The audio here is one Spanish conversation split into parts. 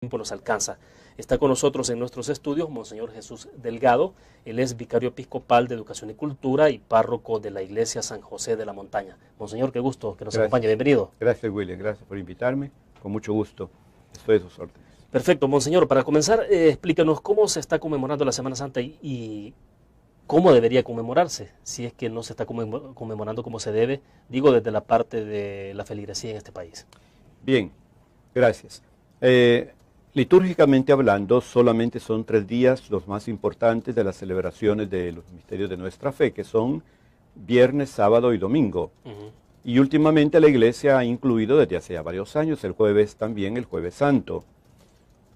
tiempo nos alcanza. Está con nosotros en nuestros estudios Monseñor Jesús Delgado. Él es vicario episcopal de Educación y Cultura y párroco de la Iglesia San José de la Montaña. Monseñor, qué gusto que nos acompañe. Bienvenido. Gracias, William. Gracias por invitarme. Con mucho gusto. Estoy a sus órdenes. Perfecto, Monseñor. Para comenzar, explícanos cómo se está conmemorando la Semana Santa y cómo debería conmemorarse, si es que no se está conmemorando como se debe, digo desde la parte de la feligresía en este país. Bien, gracias. Litúrgicamente hablando, solamente son 3 días los más importantes de las celebraciones de los misterios de nuestra fe, que son viernes, sábado y domingo. Y últimamente la Iglesia ha incluido desde hace ya varios años el jueves también, el Jueves Santo.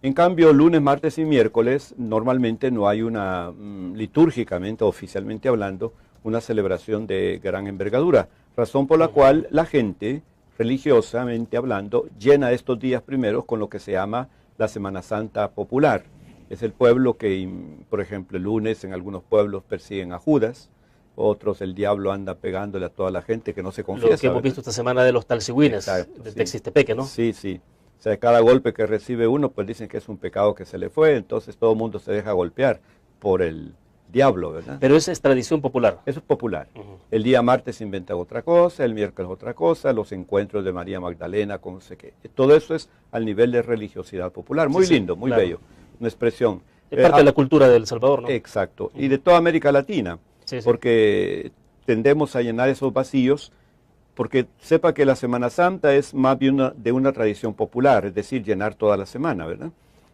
En cambio, lunes, martes y miércoles normalmente no hay una, litúrgicamente, oficialmente hablando, una celebración de gran envergadura, razón por la cual la gente, religiosamente hablando, llena estos días primeros con lo que se llama la Semana Santa popular. Es el pueblo que, por ejemplo, el lunes en algunos pueblos persiguen a Judas, otros el diablo anda pegándole a toda la gente que no se confiesa. Lo que hemos visto esta semana de los talsigüines, de Texistepeque, ¿no? Sí, sí. O sea, cada golpe que recibe uno, pues dicen que es un pecado que se le fue, entonces todo el mundo se deja golpear por el diablo, ¿verdad? Pero esa es tradición popular. Eso es popular. El día martes se inventa otra cosa, el miércoles otra cosa, los encuentros de María Magdalena, con no sé qué. Todo eso es al nivel de religiosidad popular. Muy lindo, muy bello. Una expresión. Es parte de la cultura de El Salvador, ¿no? Exacto. Y de toda América Latina. Porque tendemos a llenar esos vacíos, porque sepa que la Semana Santa es más bien de una tradición popular, es decir, llenar toda la semana, ¿verdad?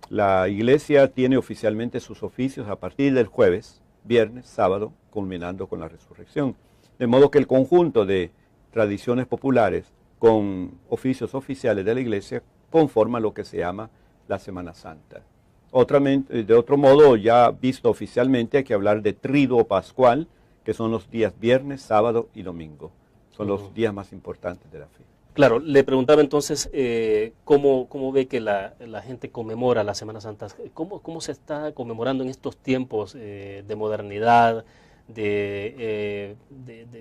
La Iglesia tiene oficialmente sus oficios a partir del jueves, viernes, sábado, culminando con la resurrección. De modo que el conjunto de tradiciones populares con oficios oficiales de la Iglesia conforma lo que se llama la Semana Santa. De otro modo, ya visto oficialmente, hay que hablar de Triduo Pascual, que son los días viernes, sábado y domingo. Son los días más importantes de la fe. Claro, le preguntaba entonces cómo ve que la gente conmemora la Semana Santa. ¿Cómo se está conmemorando en estos tiempos de modernidad, de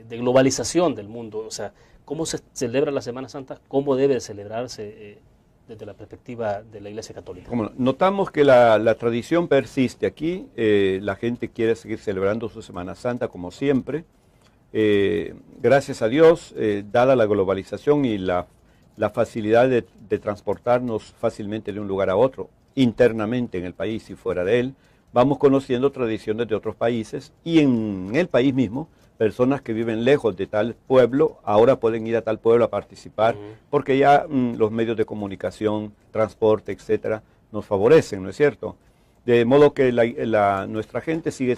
globalización del mundo? O sea, ¿cómo se celebra la Semana Santa? ¿Cómo debe celebrarse desde la perspectiva de la Iglesia Católica? Notamos que la tradición persiste aquí. La gente quiere seguir celebrando su Semana Santa como siempre. Gracias a Dios, dada la globalización y la facilidad de transportarnos fácilmente de un lugar a otro, internamente en el país y fuera de él, vamos conociendo tradiciones de otros países y en el país mismo, personas que viven lejos de tal pueblo, ahora pueden ir a tal pueblo a participar, porque ya los medios de comunicación, transporte, etcétera, nos favorecen, ¿no es cierto? De modo que nuestra gente sigue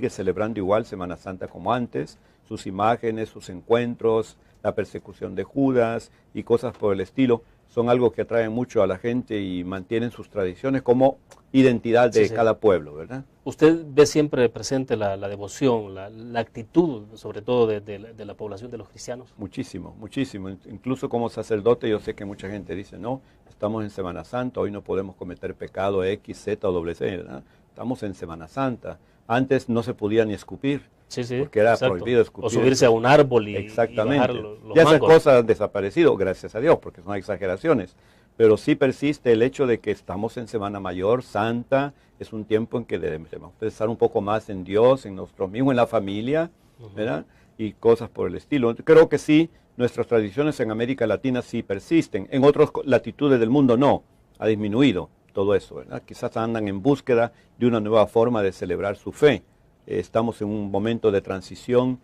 celebrando igual Semana Santa como antes, sus imágenes, sus encuentros, la persecución de Judas y cosas por el estilo, son algo que atraen mucho a la gente y mantienen sus tradiciones como identidad de cada pueblo, ¿verdad? Usted ve siempre presente la devoción, la actitud, sobre todo de la población de los cristianos. Muchísimo, muchísimo. Incluso como sacerdote yo sé que mucha gente dice, no, estamos en Semana Santa, hoy no podemos cometer pecado X, Z o doble C, ¿verdad? Estamos en Semana Santa. Antes no se podía ni escupir, porque era prohibido escupir. O subirse a un árbol y bajar los ya esas mangos. cosas han desaparecido, gracias a Dios, porque son exageraciones. Pero sí persiste el hecho de que estamos en Semana Mayor, Santa, es un tiempo en que debemos pensar un poco más en Dios, en nosotros mismos, en la familia, ¿verdad? Y cosas por el estilo. Creo que sí, nuestras tradiciones en América Latina sí persisten, en otras latitudes del mundo no, ha disminuido todo eso, ¿verdad? Quizás andan en búsqueda de una nueva forma de celebrar su fe. Estamos en un momento de transición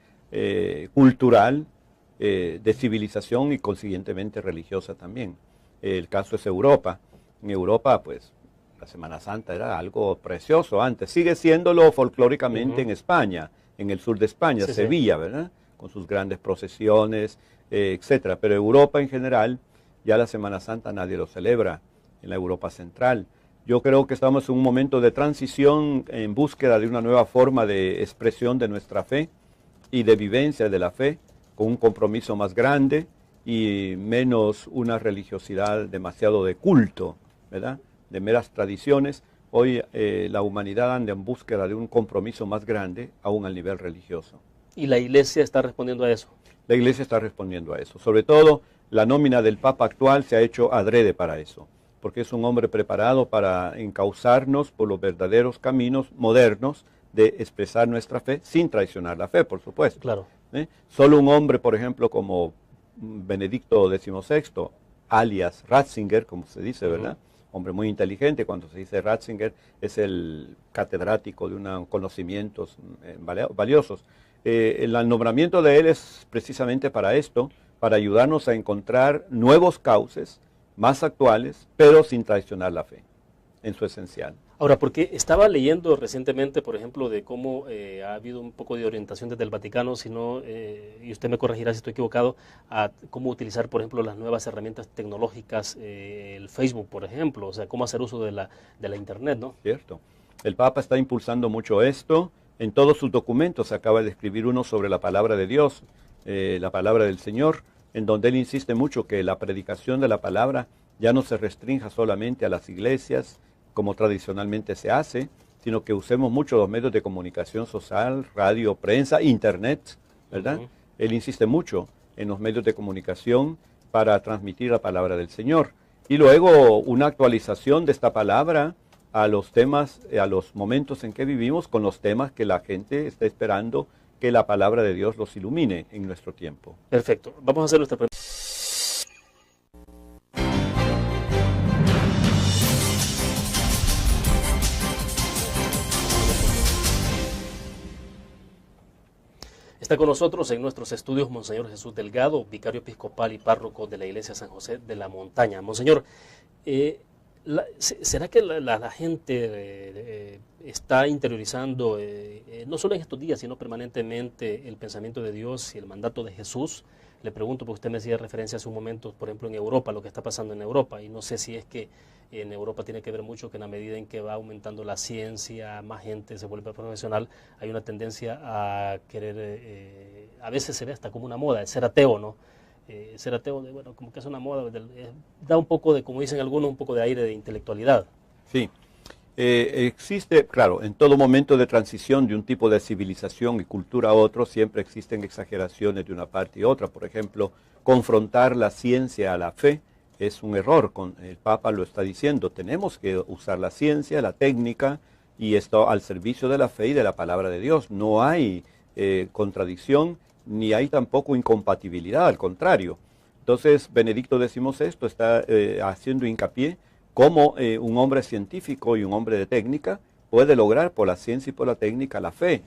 cultural, de civilización y consiguientemente religiosa también. El caso es Europa. En Europa, pues, la Semana Santa era algo precioso antes. Sigue siéndolo folclóricamente en España, en el sur de España, Sevilla, ¿verdad? Con sus grandes procesiones, etcétera. Pero Europa en general, ya la Semana Santa nadie lo celebra, en la Europa central. Yo creo que estamos en un momento de transición en búsqueda de una nueva forma de expresión de nuestra fe y de vivencia de la fe, con un compromiso más grande y menos una religiosidad demasiado de culto, ¿verdad? De meras tradiciones. Hoy la humanidad anda en búsqueda de un compromiso más grande, aún al nivel religioso. ¿Y la Iglesia está respondiendo a eso? La Iglesia está respondiendo a eso. Sobre todo, la nómina del Papa actual se ha hecho adrede para eso. porque es un hombre preparado para encauzarnos por los verdaderos caminos modernos de expresar nuestra fe sin traicionar la fe, por supuesto. Claro. Solo un hombre, por ejemplo, como Benedicto XVI, alias Ratzinger, como se dice, ¿verdad? Hombre muy inteligente, cuando se dice Ratzinger, es el catedrático de unos conocimientos valiosos. El nombramiento de él es precisamente para esto, para ayudarnos a encontrar nuevos cauces más actuales, pero sin traicionar la fe, en su esencial. Ahora, porque estaba leyendo recientemente, por ejemplo, de cómo ha habido un poco de orientación desde el Vaticano, y usted me corregirá si estoy equivocado, a cómo utilizar, por ejemplo, las nuevas herramientas tecnológicas, el Facebook, por ejemplo, o sea, cómo hacer uso de la Internet, ¿no? Cierto. El Papa está impulsando mucho esto. En todos sus documentos acaba de escribir uno sobre la palabra de Dios, la palabra del Señor, en donde él insiste mucho que la predicación de la palabra ya no se restrinja solamente a las iglesias, como tradicionalmente se hace, sino que usemos mucho los medios de comunicación social, radio, prensa, internet, ¿verdad? Él insiste mucho en los medios de comunicación para transmitir la palabra del Señor. Y luego una actualización de esta palabra a los temas, a los momentos en que vivimos, con los temas que la gente está esperando que la palabra de Dios los ilumine en nuestro tiempo. Perfecto. Vamos a hacer nuestra pregunta. Está con nosotros en nuestros estudios Monseñor Jesús Delgado, vicario episcopal y párroco de la Iglesia San José de la Montaña. Monseñor, ¿será que la gente está interiorizando, no solo en estos días, sino permanentemente, el pensamiento de Dios y el mandato de Jesús? Le pregunto, porque usted me hacía referencia hace un momento, por ejemplo, en Europa, lo que está pasando en Europa, y no sé si es que en Europa tiene que ver mucho que en la medida en que va aumentando la ciencia, más gente se vuelve profesional, hay una tendencia a querer, a veces se ve hasta como una moda, el ser ateo, ¿no? Ser ateo, bueno, como que es una moda, da un poco de, como dicen algunos, un poco de aire de intelectualidad. Sí, existe, claro, en todo momento de transición de un tipo de civilización y cultura a otro, siempre existen exageraciones de una parte y otra. Por ejemplo, confrontar la ciencia a la fe es un error. El Papa lo está diciendo, tenemos que usar la ciencia, la técnica, y esto al servicio de la fe y de la palabra de Dios. No hay contradicción, ni hay tampoco incompatibilidad, al contrario. Entonces, Benedicto XVI está haciendo hincapié cómo un hombre científico y un hombre de técnica puede lograr por la ciencia y por la técnica la fe,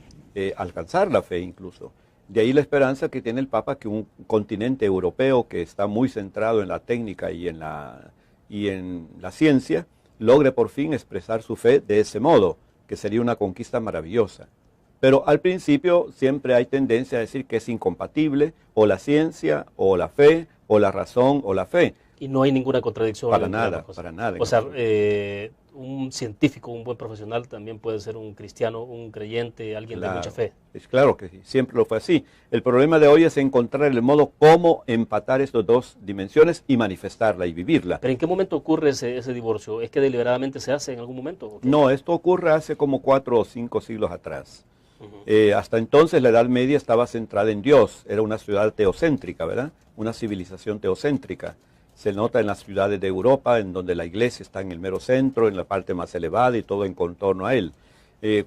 alcanzar la fe incluso. De ahí la esperanza que tiene el Papa que un continente europeo que está muy centrado en la técnica y en la ciencia, logre por fin expresar su fe de ese modo, que sería una conquista maravillosa. Pero al principio siempre hay tendencia a decir que es incompatible o la ciencia o la fe o la razón o la fe. Y no hay ninguna contradicción. Para nada, para nada. O sea, un científico, un buen profesional también puede ser un cristiano, un creyente, alguien de mucha fe. Es claro que sí, siempre lo fue así. El problema de hoy es encontrar el modo cómo empatar estas dos dimensiones y manifestarla y vivirla. ¿Pero en qué momento ocurre ese divorcio? ¿Es que deliberadamente se hace en algún momento? No, esto ocurre hace como 4 o 5 siglos atrás. Hasta entonces la Edad Media estaba centrada en Dios, era una ciudad teocéntrica, ¿verdad? Una civilización teocéntrica. Se nota en las ciudades de Europa, en donde la iglesia está en el mero centro, en la parte más elevada y todo en contorno a él.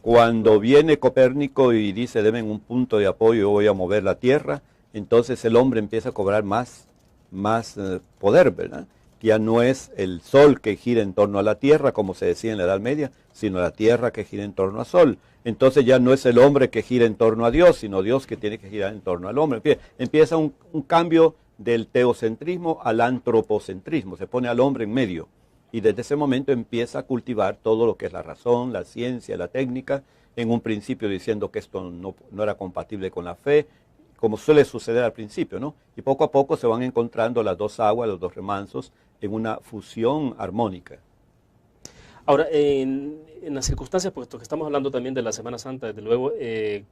Cuando viene Copérnico y dice, deme un punto de apoyo, yo voy a mover la tierra, entonces el hombre empieza a cobrar más poder, ¿verdad? Ya no es el sol que gira en torno a la tierra, como se decía en la Edad Media, sino la tierra que gira en torno al sol. Entonces ya no es el hombre que gira en torno a Dios, sino Dios que tiene que girar en torno al hombre. Empieza un cambio del teocentrismo al antropocentrismo, se pone al hombre en medio y desde ese momento empieza a cultivar todo lo que es la razón, la ciencia, la técnica, en un principio diciendo que esto no era compatible con la fe, como suele suceder al principio, ¿no? Y poco a poco se van encontrando las dos aguas, los dos remansos, en una fusión armónica. Ahora, en las circunstancias, puesto que estamos hablando también de la Semana Santa, desde luego,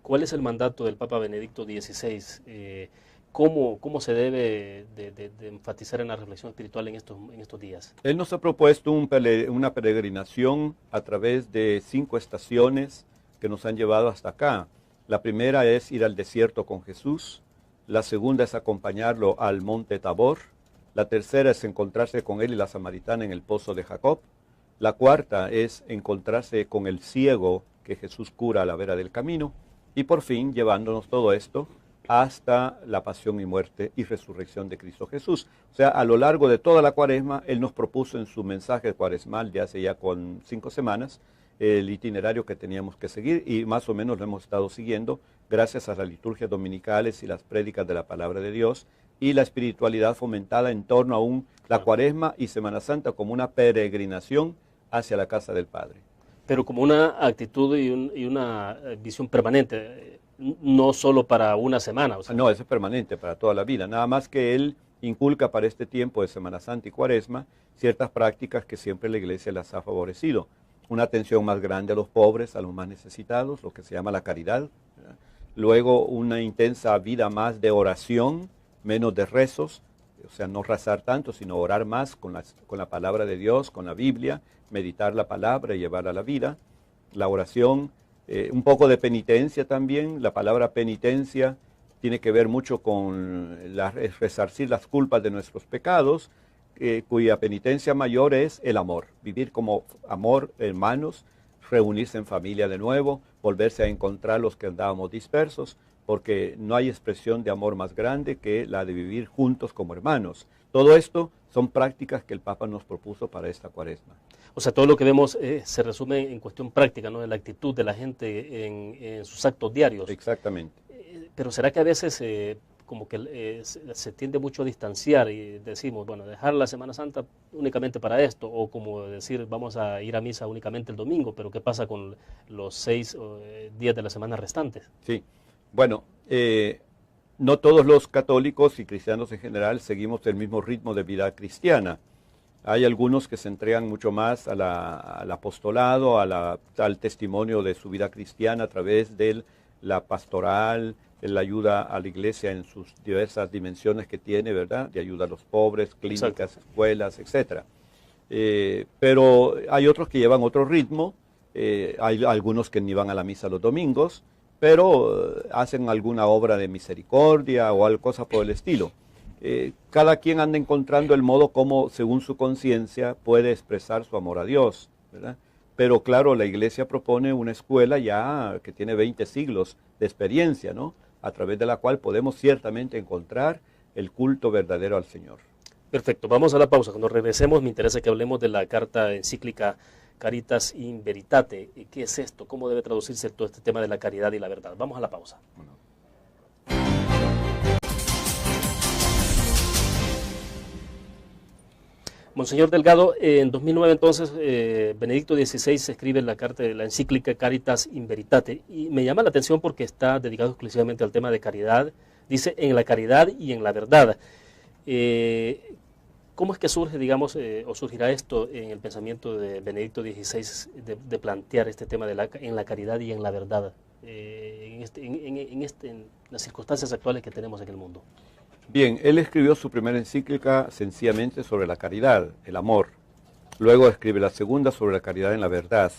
¿cuál es el mandato del Papa Benedicto XVI? ¿Cómo se debe de enfatizar en la reflexión espiritual en estos días? Él nos ha propuesto una peregrinación a través de 5 estaciones que nos han llevado hasta acá. La primera es ir al desierto con Jesús, la segunda es acompañarlo al monte Tabor, La tercera es encontrarse con él y la samaritana en el pozo de Jacob. La cuarta es encontrarse con el ciego que Jesús cura a la vera del camino. Y por fin, llevándonos todo esto hasta la pasión y muerte y resurrección de Cristo Jesús. O sea, a lo largo de toda la cuaresma, Él nos propuso en su mensaje cuaresmal de hace ya con 5 semanas, el itinerario que teníamos que seguir y más o menos lo hemos estado siguiendo gracias a las liturgias dominicales y las prédicas de la palabra de Dios y la espiritualidad fomentada en torno a la cuaresma y Semana Santa como una peregrinación hacia la casa del Padre. Pero como una actitud y una visión permanente, no solo para una semana. O sea. No, eso es permanente, para toda la vida. Nada más que Él inculca para este tiempo de Semana Santa y Cuaresma ciertas prácticas que siempre la Iglesia las ha favorecido. Una atención más grande a los pobres, a los más necesitados, lo que se llama la caridad. ¿Verdad? Luego una intensa vida más de oración, menos de rezos, o sea, no rezar tanto, sino orar más con la palabra de Dios, con la Biblia, meditar la palabra y llevarla a la vida. La oración, un poco de penitencia también. La palabra penitencia tiene que ver mucho con resarcir las culpas de nuestros pecados, cuya penitencia mayor es el amor, vivir como amor, hermanos, reunirse en familia de nuevo, volverse a encontrar los que andábamos dispersos, porque no hay expresión de amor más grande que la de vivir juntos como hermanos. Todo esto son prácticas que el Papa nos propuso para esta cuaresma. O sea, todo lo que vemos se resume en cuestión práctica, ¿no? En la actitud de la gente en sus actos diarios. Exactamente. Pero ¿será que a veces como que se tiende mucho a distanciar y decimos, bueno, dejar la Semana Santa únicamente para esto, o como decir, vamos a ir a misa únicamente el domingo, pero ¿qué pasa con los 6 días de la semana restantes? Sí, bueno, no todos los católicos y cristianos en general seguimos el mismo ritmo de vida cristiana. Hay algunos que se entregan mucho más al apostolado, al testimonio de su vida cristiana a través de la pastoral, de la ayuda a la iglesia en sus diversas dimensiones que tiene, ¿verdad? De ayuda a los pobres, clínicas, exacto, escuelas, etc. Pero hay otros que llevan otro ritmo, hay algunos que ni van a la misa los domingos, pero hacen alguna obra de misericordia o algo, cosa por el estilo. Cada quien anda encontrando el modo como, según su conciencia, puede expresar su amor a Dios, ¿verdad? Pero claro, la Iglesia propone una escuela ya que tiene 20 siglos de experiencia, ¿no? A través de la cual podemos ciertamente encontrar el culto verdadero al Señor. Perfecto, vamos a la pausa. Cuando regresemos me interesa que hablemos de la carta encíclica Caritas in Veritate. ¿Qué es esto? ¿Cómo debe traducirse todo este tema de la caridad y la verdad? Vamos a la pausa. Bueno. Monseñor Delgado, en 2009 entonces Benedicto XVI escribe la carta de la encíclica Caritas in Veritate y me llama la atención porque está dedicado exclusivamente al tema de caridad. Dice, en la caridad y en la verdad. ¿Cómo es que surge, digamos, o surgirá esto en el pensamiento de Benedicto XVI de plantear este tema en la caridad y en la verdad en las circunstancias actuales que tenemos en el mundo? Bien, él escribió su primera encíclica sencillamente sobre la caridad, el amor. Luego escribe la segunda sobre la caridad en la verdad.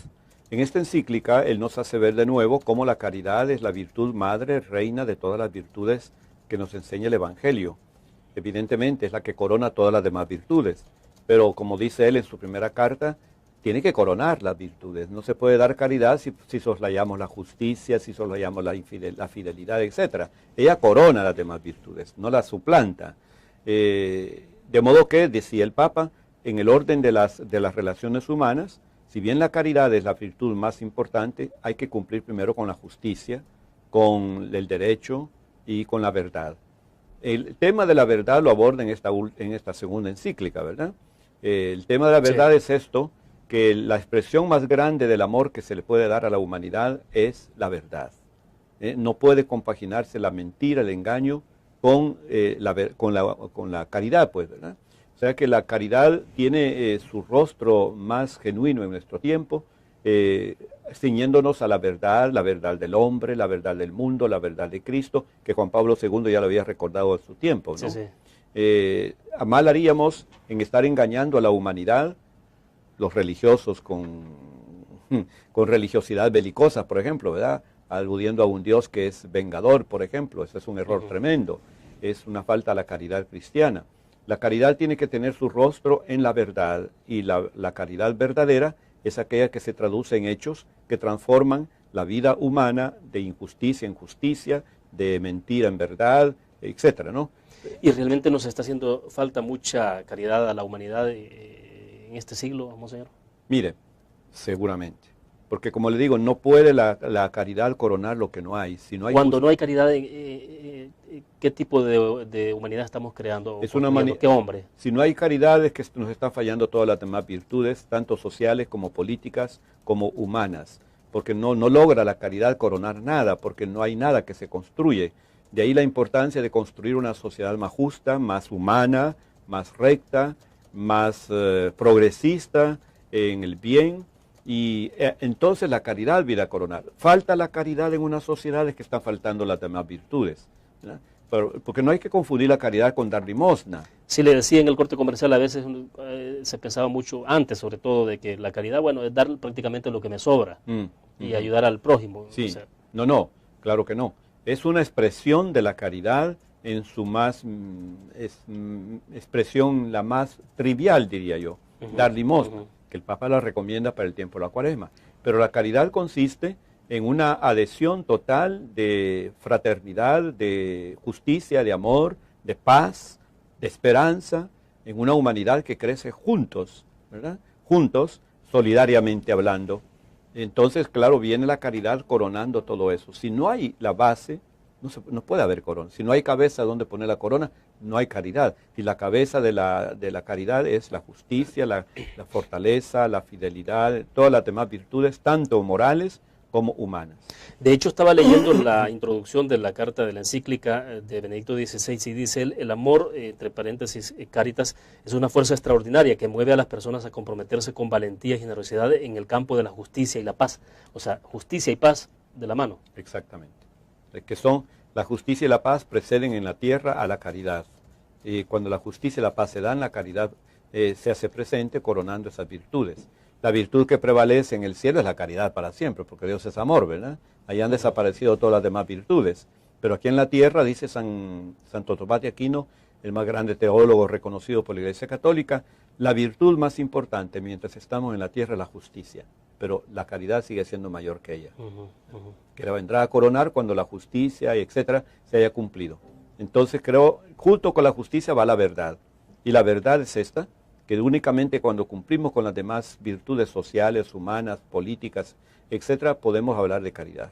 En esta encíclica él nos hace ver de nuevo cómo la caridad es la virtud madre, reina de todas las virtudes que nos enseña el Evangelio. Evidentemente es la que corona todas las demás virtudes, pero como dice él en su primera carta, tiene que coronar las virtudes. No se puede dar caridad si soslayamos la justicia, si soslayamos la fidelidad, etc. Ella corona las demás virtudes, no las suplanta. De modo que, decía el Papa, en el orden de las relaciones humanas, si bien la caridad es la virtud más importante, hay que cumplir primero con la justicia, con el derecho y con la verdad. El tema de la verdad lo aborda en esta segunda encíclica, ¿verdad? El tema de la verdad sí. Es esto, que la expresión más grande del amor que se le puede dar a la humanidad es la verdad. No puede compaginarse la mentira, el engaño con la caridad, pues, ¿verdad? O sea que la caridad tiene su rostro más genuino en nuestro tiempo, ciñéndonos a la verdad del hombre, la verdad del mundo, la verdad de Cristo, que Juan Pablo II ya lo había recordado en su tiempo, ¿no? Sí, sí. Mal haríamos en estar engañando a la humanidad, los religiosos con religiosidad belicosa, por ejemplo, ¿verdad? Aludiendo a un Dios que es vengador, por ejemplo. Ese es un error tremendo. Es una falta a la caridad cristiana. La caridad tiene que tener su rostro en la verdad, y la caridad verdadera es aquella que se traduce en hechos que transforman la vida humana de injusticia en justicia, de mentira en verdad, etcétera, ¿no? ¿Y realmente nos está haciendo falta mucha caridad a la humanidad en este siglo, monseñor? Mire, seguramente. Porque como le digo, no puede la caridad coronar lo que no hay. Si no hay Cuando no hay caridad, ¿qué tipo de humanidad estamos creando? ¿Qué hombre? Si no hay caridad es que nos están fallando todas las demás virtudes, tanto sociales como políticas, como humanas. Porque no logra la caridad coronar nada, porque no hay nada que se construye. De ahí la importancia de construir una sociedad más justa, más humana, más recta, más progresista en el bien. Y entonces la caridad viene a coronar. Falta la caridad en unas sociedades que están faltando las demás virtudes, ¿verdad? Porque no hay que confundir la caridad con dar limosna. Sí, le decía en el corte comercial, a veces se pensaba mucho antes, sobre todo, de que la caridad, bueno, es dar prácticamente lo que me sobra y ayudar al prójimo. Sí, o sea, no, claro que no. Es una expresión de la caridad en su más expresión la más trivial, diría yo, dar limosna, que el Papa la recomienda para el tiempo de la Cuaresma. Pero la caridad consiste en una adhesión total de fraternidad, de justicia, de amor, de paz, de esperanza, en una humanidad que crece juntos, ¿verdad? Juntos, solidariamente hablando. Entonces, claro, viene la caridad coronando todo eso. Si no hay la base, no puede haber corona. Si no hay cabeza donde poner la corona, no hay caridad. Y la cabeza de la caridad es la justicia, la fortaleza, la fidelidad, todas las demás virtudes, tanto morales como humanas. De hecho, estaba leyendo la introducción de la carta de la encíclica de Benedicto XVI y dice él, el amor, entre paréntesis, caritas, es una fuerza extraordinaria que mueve a las personas a comprometerse con valentía y generosidad en el campo de la justicia y la paz. O sea, justicia y paz de la mano. Exactamente. Que son la justicia y la paz preceden en la tierra a la caridad. Y cuando la justicia y la paz se dan, la caridad se hace presente coronando esas virtudes. La virtud que prevalece en el cielo es la caridad para siempre, porque Dios es amor, ¿verdad? Ahí han desaparecido todas las demás virtudes. Pero aquí en la tierra, dice Santo Tomás de Aquino, el más grande teólogo reconocido por la Iglesia Católica, la virtud más importante mientras estamos en la tierra es la justicia, pero la caridad sigue siendo mayor que ella, que la vendrá a coronar cuando la justicia, y etcétera, se haya cumplido. Entonces creo, junto con la justicia va la verdad, y la verdad es esta, que únicamente cuando cumplimos con las demás virtudes sociales, humanas, políticas, etcétera, podemos hablar de caridad.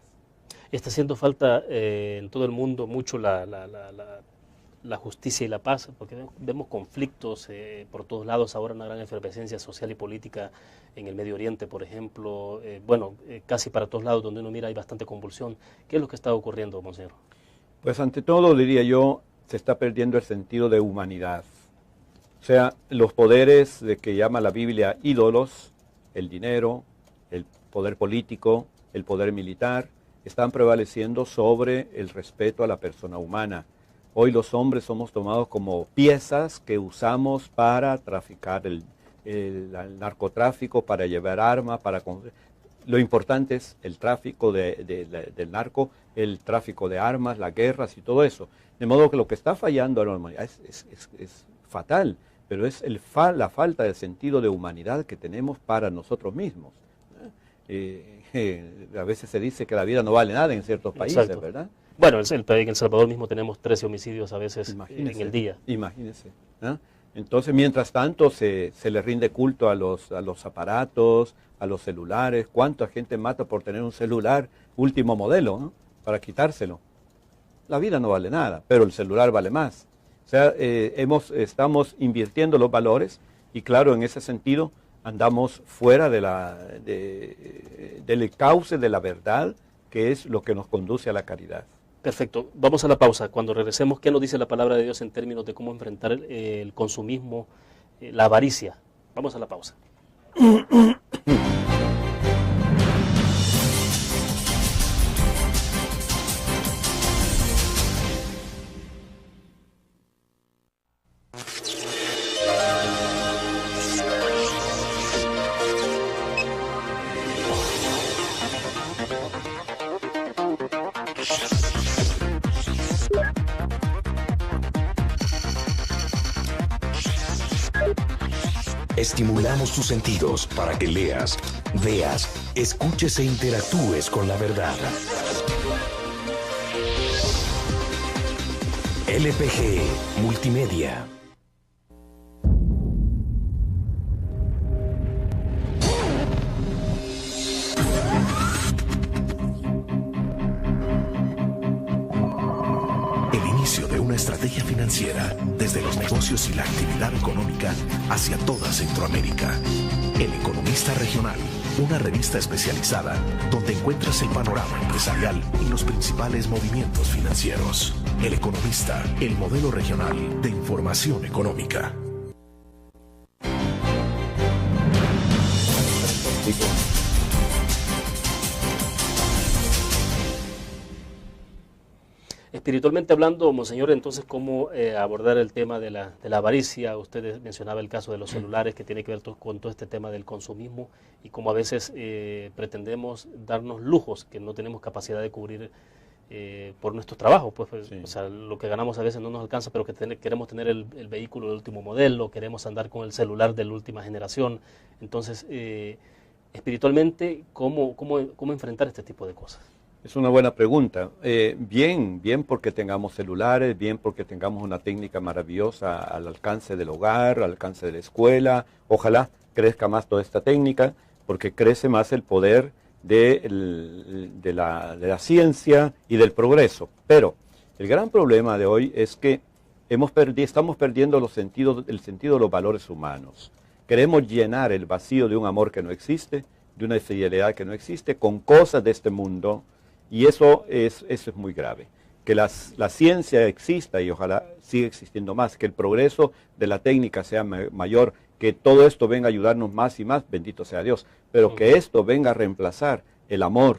Está haciendo falta en todo el mundo mucho la justicia y la paz, porque vemos conflictos por todos lados, ahora una gran efervescencia social y política en el Medio Oriente, por ejemplo, casi para todos lados donde uno mira hay bastante convulsión. ¿Qué es lo que está ocurriendo, monseñor? Pues ante todo, diría yo, se está perdiendo el sentido de humanidad. O sea, los poderes de que llama la Biblia ídolos, el dinero, el poder político, el poder militar, están prevaleciendo sobre el respeto a la persona humana. Hoy los hombres somos tomados como piezas que usamos para traficar el narcotráfico, para llevar armas, Lo importante es el tráfico del narco, el tráfico de armas, las guerras y todo eso. De modo que lo que está fallando a la humanidad es fatal, pero es la falta de sentido de humanidad que tenemos para nosotros mismos. A veces se dice que la vida no vale nada en ciertos países, exacto, ¿verdad? Bueno, en El Salvador mismo tenemos 13 homicidios a veces en el día. Imagínese. ¿Eh? Entonces, mientras tanto, se le rinde culto a los aparatos, a los celulares. ¿Cuánta gente mata por tener un celular último modelo, ¿no? Para quitárselo? La vida no vale nada, pero el celular vale más. O sea, estamos invirtiendo los valores y claro, en ese sentido andamos fuera del cauce de la verdad, que es lo que nos conduce a la caridad. Perfecto. Vamos a la pausa. Cuando regresemos, ¿qué nos dice la palabra de Dios en términos de cómo enfrentar el consumismo, la avaricia? Vamos a la pausa. Estimulamos tus sentidos para que leas, veas, escuches e interactúes con la verdad. LPG Multimedia. El inicio de una estrategia financiera desde los negocios y la actividad económica hacia toda Centroamérica. El Economista Regional, una revista especializada donde encuentras el panorama empresarial y los principales movimientos financieros. El Economista, el modelo regional de información económica. Espiritualmente hablando, monseñor, entonces, ¿cómo abordar el tema de la avaricia? Usted mencionaba el caso de los celulares, que tiene que ver con todo este tema del consumismo, y cómo a veces pretendemos darnos lujos que no tenemos capacidad de cubrir por nuestros trabajos. Pues, Sí. o sea, lo que ganamos a veces no nos alcanza, pero que queremos tener el vehículo del último modelo, queremos andar con el celular de la última generación. Entonces, espiritualmente, ¿cómo enfrentar este tipo de cosas? Es una buena pregunta. Bien porque tengamos celulares, bien porque tengamos una técnica maravillosa al alcance del hogar, al alcance de la escuela. Ojalá crezca más toda esta técnica, porque crece más el poder de la ciencia y del progreso. Pero el gran problema de hoy es que estamos perdiendo el sentido de los valores humanos. Queremos llenar el vacío de un amor que no existe, de una fidelidad que no existe, con cosas de este mundo. Y eso es muy grave. Que la ciencia exista, y ojalá siga existiendo más, que el progreso de la técnica sea mayor, que todo esto venga a ayudarnos más y más, bendito sea Dios, pero que esto venga a reemplazar el amor,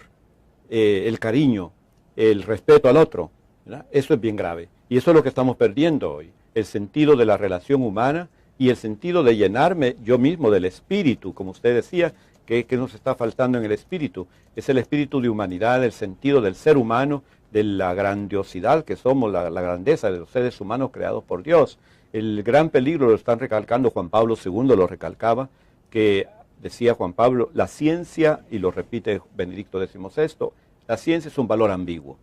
el cariño, el respeto al otro, ¿verdad? Eso es bien grave. Y eso es lo que estamos perdiendo hoy, el sentido de la relación humana y el sentido de llenarme yo mismo del espíritu, como usted decía, que nos está faltando en el espíritu. Es el espíritu de humanidad, el sentido del ser humano, de la grandiosidad que somos, la grandeza de los seres humanos creados por Dios. El gran peligro lo están recalcando, Juan Pablo II lo recalcaba, que decía Juan Pablo, la ciencia, y lo repite Benedicto XVI, la ciencia es un valor ambiguo.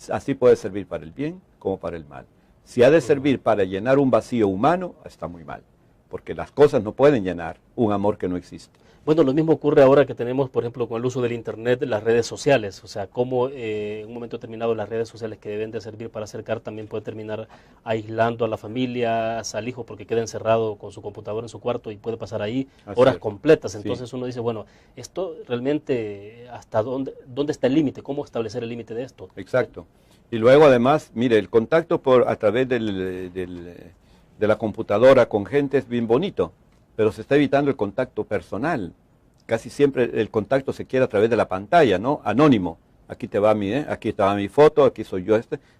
Así puede servir para el bien como para el mal. Si ha de servir para llenar un vacío humano, está muy mal, porque las cosas no pueden llenar un amor que no existe. Bueno, lo mismo ocurre ahora que tenemos, por ejemplo, con el uso del Internet, las redes sociales. O sea, cómo en un momento determinado las redes sociales que deben de servir para acercar también pueden terminar aislando a la familia, al hijo, porque queda encerrado con su computadora en su cuarto y puede pasar ahí horas completas. Entonces uno dice, bueno, esto realmente, ¿hasta dónde está el límite? ¿Cómo establecer el límite de esto? Exacto. Y luego además, mire, el contacto a través de la computadora con gente es bien bonito, pero se está evitando el contacto personal. Casi siempre el contacto se quiere a través de la pantalla, ¿no? Anónimo. Aquí te va aquí estaba mi foto, aquí soy yo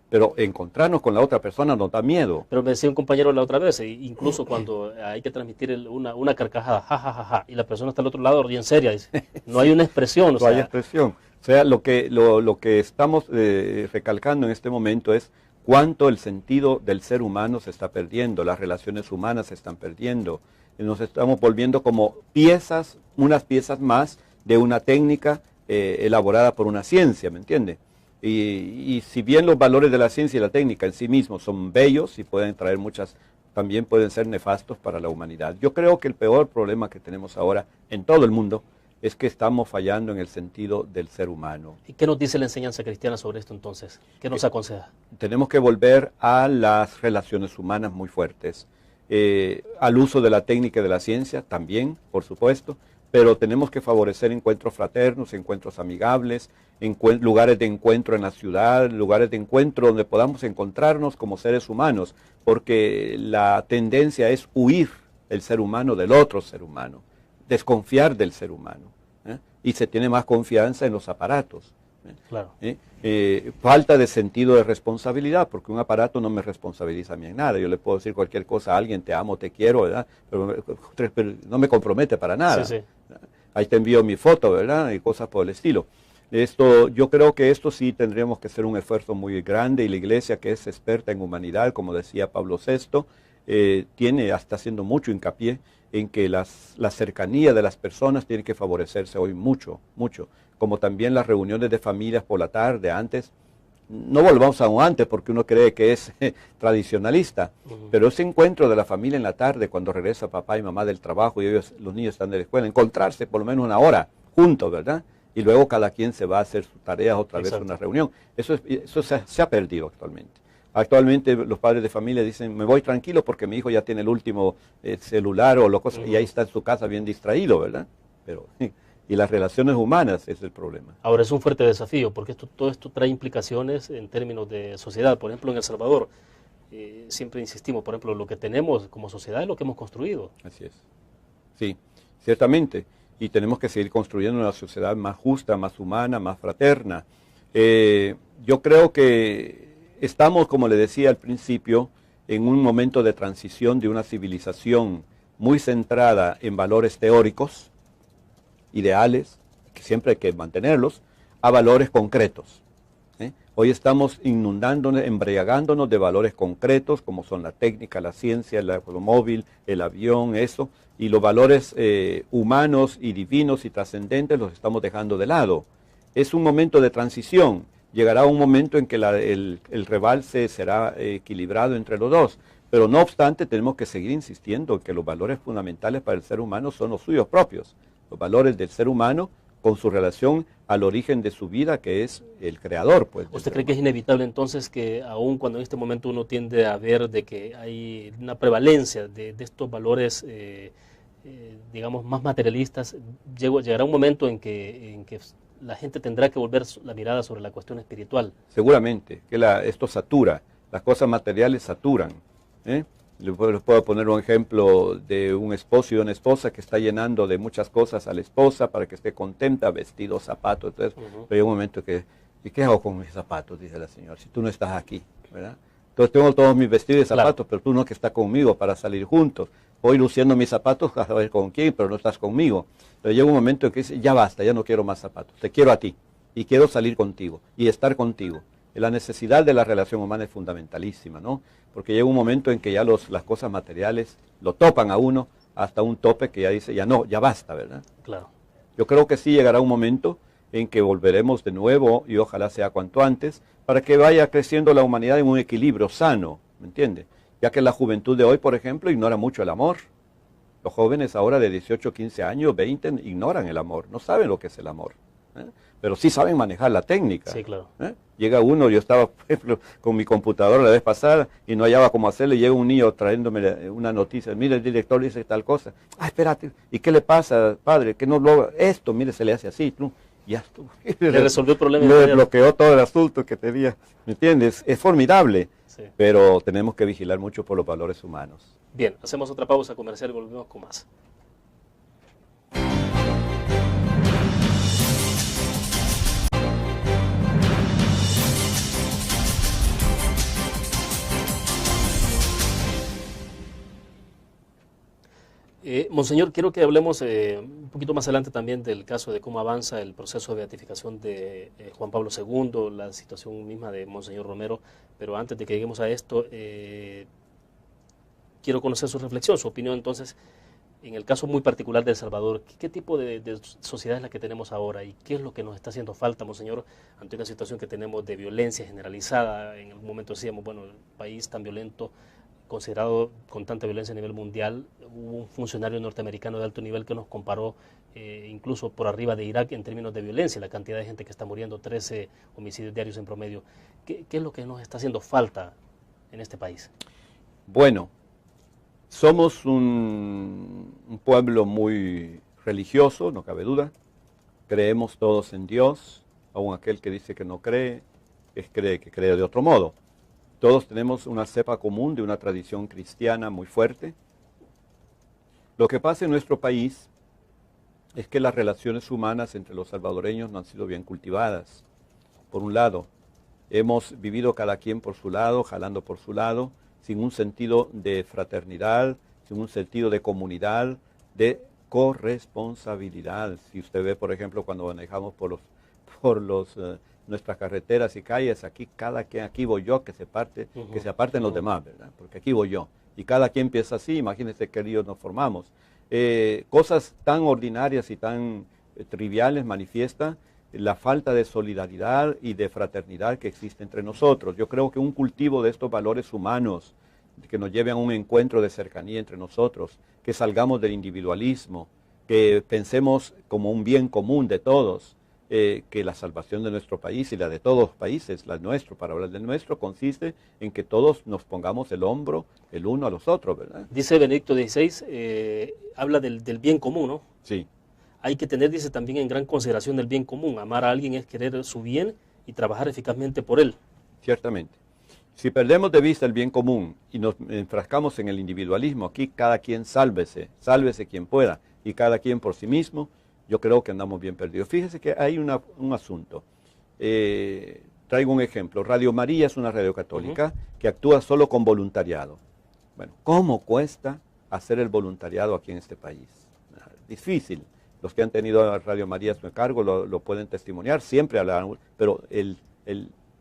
pero encontrarnos con la otra persona nos da miedo. Pero me decía un compañero la otra vez, incluso cuando hay que transmitir una carcajada, ja, ja, ja, ja, y la persona está al otro lado bien seria, dice, no hay una expresión. No hay expresión. O sea, lo que estamos recalcando en este momento es cuánto el sentido del ser humano se está perdiendo, las relaciones humanas se están perdiendo. Nos estamos volviendo como unas piezas más de una técnica elaborada por una ciencia, ¿me entiende? Y si bien los valores de la ciencia y la técnica en sí mismos son bellos y pueden traer también pueden ser nefastos para la humanidad. Yo creo que el peor problema que tenemos ahora en todo el mundo es que estamos fallando en el sentido del ser humano. ¿Y qué nos dice la enseñanza cristiana sobre esto entonces? ¿Qué nos aconseja? Tenemos que volver a las relaciones humanas muy fuertes. Al uso de la técnica y de la ciencia también, por supuesto, pero tenemos que favorecer encuentros fraternos, encuentros amigables, lugares de encuentro en la ciudad, lugares de encuentro donde podamos encontrarnos como seres humanos, porque la tendencia es huir el ser humano del otro ser humano, desconfiar del ser humano, y se tiene más confianza en los aparatos. Claro. Falta de sentido de responsabilidad, porque un aparato no me responsabiliza a mí en nada. Yo le puedo decir cualquier cosa a alguien, te amo, te quiero, ¿verdad? Pero no me compromete para nada. Sí, sí. Ahí te envío mi foto, ¿verdad? Y cosas por el estilo. Yo creo que esto sí tendríamos que hacer un esfuerzo muy grande, y la Iglesia, que es experta en humanidad, como decía Pablo VI, está haciendo mucho hincapié en que la cercanía de las personas tiene que favorecerse hoy mucho, mucho. Como también las reuniones de familias por la tarde, antes. No volvamos a un antes porque uno cree que es tradicionalista, pero ese encuentro de la familia en la tarde cuando regresa papá y mamá del trabajo y ellos, los niños están de la escuela, encontrarse por lo menos una hora juntos, ¿verdad? Y luego cada quien se va a hacer sus tareas otra vez en una reunión. Eso se ha perdido actualmente. Actualmente los padres de familia dicen, me voy tranquilo porque mi hijo ya tiene el último celular o lo cosa, y ahí está en su casa bien distraído, ¿verdad? Pero... Y las relaciones humanas es el problema. Ahora es un fuerte desafío porque todo esto trae implicaciones en términos de sociedad. Por ejemplo, en El Salvador, siempre insistimos, por ejemplo, lo que tenemos como sociedad es lo que hemos construido. Así es. Sí, ciertamente. Y tenemos que seguir construyendo una sociedad más justa, más humana, más fraterna. Yo creo que estamos, como le decía al principio, en un momento de transición de una civilización muy centrada en valores teóricos, ideales, que siempre hay que mantenerlos, a valores concretos. Hoy estamos inundándonos, embriagándonos de valores concretos, como son la técnica, la ciencia, el automóvil, el avión, eso, y los valores humanos y divinos y trascendentes los estamos dejando de lado. Es un momento de transición. Llegará un momento en que el rebalse será equilibrado entre los dos. Pero no obstante, tenemos que seguir insistiendo en que los valores fundamentales para el ser humano son los suyos propios. Los valores del ser humano con su relación al origen de su vida, que es el creador. Pues, ¿Usted cree que es inevitable entonces que aun cuando en este momento uno tiende a ver de que hay una prevalencia de estos valores, digamos, más materialistas, llegará un momento en que la gente tendrá que volver la mirada sobre la cuestión espiritual? Seguramente, que esto satura, las cosas materiales saturan. Les puedo poner un ejemplo de un esposo y una esposa que está llenando de muchas cosas a la esposa para que esté contenta, vestidos, zapatos, entonces, pero hay un momento que, ¿y qué hago con mis zapatos? Dice la señora, si tú no estás aquí, ¿verdad? Entonces tengo todos mis vestidos y zapatos, pero tú no que estás conmigo para salir juntos. Voy luciendo mis zapatos a ver con quién, pero no estás conmigo. Pero llega un momento en que dice, ya basta, ya no quiero más zapatos, te quiero a ti y quiero salir contigo y estar contigo. La necesidad de la relación humana es fundamentalísima, ¿no? Porque llega un momento en que ya las cosas materiales lo topan a uno hasta un tope que ya dice, ya no, ya basta, ¿verdad? Claro. Yo creo que sí llegará un momento en que volveremos de nuevo, y ojalá sea cuanto antes, para que vaya creciendo la humanidad en un equilibrio sano, ¿me entiende? Ya que la juventud de hoy, por ejemplo, ignora mucho el amor. Los jóvenes ahora de 18, 15 años, 20, ignoran el amor, no saben lo que es el amor, pero sí saben manejar la técnica. Sí, claro. Llega uno, yo estaba, por ejemplo, con mi computadora la vez pasada y no hallaba cómo hacerle, llega un niño trayéndome una noticia, mire, el director dice tal cosa, espérate, ¿y qué le pasa, padre? Que no lo, esto, mire, se le hace así, ya estuvo. Le resolvió el problema. Le bloqueó todo el asunto que tenía, ¿me entiendes? Es formidable, sí. Pero tenemos que vigilar mucho por los valores humanos. Bien, hacemos otra pausa comercial y volvemos con más. Monseñor, quiero que hablemos un poquito más adelante también del caso de cómo avanza el proceso de beatificación de Juan Pablo II, la situación misma de Monseñor Romero, pero antes de que lleguemos a esto, quiero conocer su reflexión, su opinión entonces, en el caso muy particular de El Salvador, ¿qué tipo de sociedad es la que tenemos ahora y qué es lo que nos está haciendo falta, Monseñor, ante una situación que tenemos de violencia generalizada? En algún momento decíamos, bueno, el país tan violento, considerado con tanta violencia a nivel mundial. Hubo un funcionario norteamericano de alto nivel que nos comparó incluso por arriba de Irak en términos de violencia, la cantidad de gente que está muriendo, 13 homicidios diarios en promedio. ¿Qué es lo que nos está haciendo falta en este país? Bueno, somos un pueblo muy religioso, no cabe duda. Creemos todos en Dios, aun aquel que dice que no cree, cree que cree de otro modo. Todos tenemos una cepa común de una tradición cristiana muy fuerte. Lo que pasa en nuestro país es que las relaciones humanas entre los salvadoreños no han sido bien cultivadas. Por un lado, hemos vivido cada quien por su lado, jalando por su lado, sin un sentido de fraternidad, sin un sentido de comunidad, de corresponsabilidad. Si usted ve, por ejemplo, cuando manejamos por nuestras carreteras y calles, aquí cada quien, aquí voy yo, que se aparten los demás, ¿verdad? Porque aquí voy yo. Y cada quien piensa así, imagínense qué líos nos formamos. cosas tan ordinarias y tan triviales manifiestan la falta de solidaridad y de fraternidad que existe entre nosotros. Yo creo que un cultivo de estos valores humanos que nos lleve a un encuentro de cercanía entre nosotros, que salgamos del individualismo, que pensemos como un bien común de todos, que la salvación de nuestro país y la de todos los países, la nuestro, para hablar del nuestro, consiste en que todos nos pongamos el hombro el uno a los otros, ¿verdad? Dice Benedicto XVI, habla del bien común, ¿no? Sí. Hay que tener, dice, también en gran consideración el bien común. Amar a alguien es querer su bien y trabajar eficazmente por él. Ciertamente. Si perdemos de vista el bien común y nos enfrascamos en el individualismo, aquí cada quien sálvese quien pueda, y cada quien por sí mismo, yo creo que andamos bien perdidos. Fíjese que hay un asunto. Traigo un ejemplo. Radio María es una radio católica que actúa solo con voluntariado. Bueno, ¿cómo cuesta hacer el voluntariado aquí en este país? Difícil. Los que han tenido a Radio María a su cargo lo pueden testimoniar, siempre hablan, pero el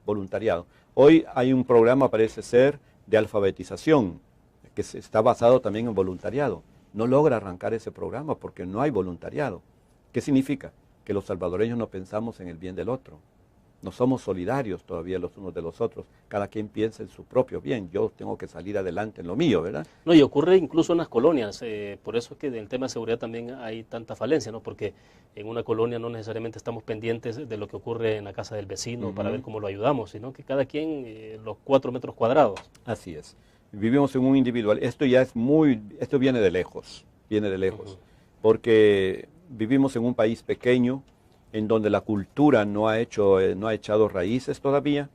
voluntariado. Hoy hay un programa, parece ser, de alfabetización, que está basado también en voluntariado. No logra arrancar ese programa porque no hay voluntariado. ¿Qué significa? Que los salvadoreños no pensamos en el bien del otro. No somos solidarios todavía los unos de los otros. Cada quien piensa en su propio bien. Yo tengo que salir adelante en lo mío, ¿verdad? No, y ocurre incluso en las colonias. Por eso es que en el tema de seguridad también hay tanta falencia, ¿no? Porque en una colonia no necesariamente estamos pendientes de lo que ocurre en la casa del vecino para ver cómo lo ayudamos, sino que cada quien los 4 metros cuadrados. Así es. Vivimos en un individual. Esto viene de lejos, porque vivimos en un país pequeño, en donde la cultura no ha echado raíces todavía.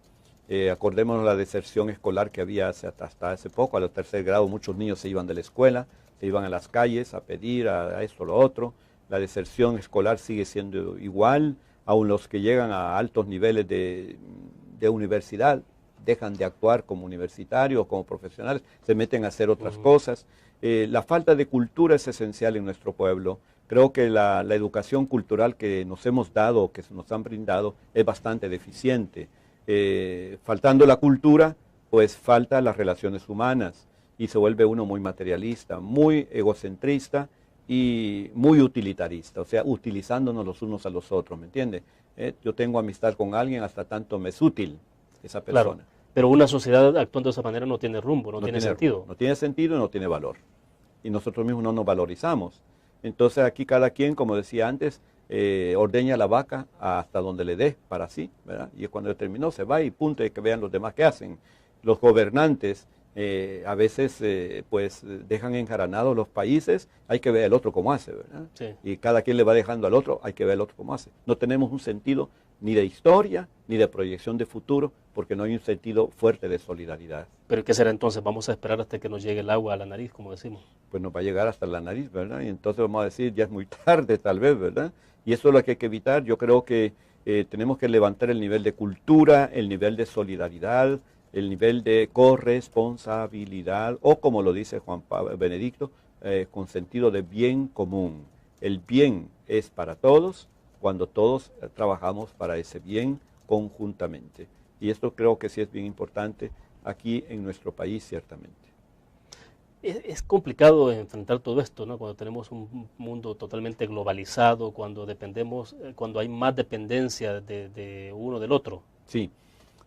Acordémonos la deserción escolar que había hasta hace poco, a los 3er grado muchos niños se iban de la escuela, se iban a las calles a pedir a esto o lo otro. La deserción escolar sigue siendo igual, aun los que llegan a altos niveles de universidad dejan de actuar como universitarios, como profesionales, se meten a hacer otras cosas. La falta de cultura es esencial en nuestro pueblo. Creo que la educación cultural que nos hemos dado, que nos han brindado, es bastante deficiente. Faltando la cultura, pues faltan las relaciones humanas y se vuelve uno muy materialista, muy egocentrista y muy utilitarista, o sea, utilizándonos los unos a los otros, ¿me entiende? Yo tengo amistad con alguien hasta tanto me es útil esa persona. Claro, pero una sociedad actuando de esa manera no tiene rumbo, no tiene sentido. No tiene sentido y no tiene valor. Y nosotros mismos no nos valorizamos. Entonces aquí cada quien, como decía antes, ordeña la vaca hasta donde le dé para sí, ¿verdad? Y cuando terminó se va y punto, y que vean los demás qué hacen. Los gobernantes a veces pues dejan enjaranados los países, hay que ver el otro cómo hace, ¿verdad? Sí. Y cada quien le va dejando al otro, hay que ver el otro cómo hace. No tenemos un sentido ni de historia, ni de proyección de futuro, porque no hay un sentido fuerte de solidaridad. ¿Pero qué será entonces? ¿Vamos a esperar hasta que nos llegue el agua a la nariz, como decimos? Pues nos va a llegar hasta la nariz, ¿verdad? Y entonces vamos a decir, ya es muy tarde tal vez, ¿verdad? Y eso es lo que hay que evitar. Yo creo que tenemos que levantar el nivel de cultura, el nivel de solidaridad, el nivel de corresponsabilidad, o como lo dice Juan Pablo Benedicto, con sentido de bien común. El bien es para todos, cuando todos trabajamos para ese bien conjuntamente. Y esto creo que sí es bien importante aquí en nuestro país, ciertamente. Es complicado enfrentar todo esto, ¿no? Cuando tenemos un mundo totalmente globalizado, cuando dependemos, cuando hay más dependencia de uno del otro. Sí,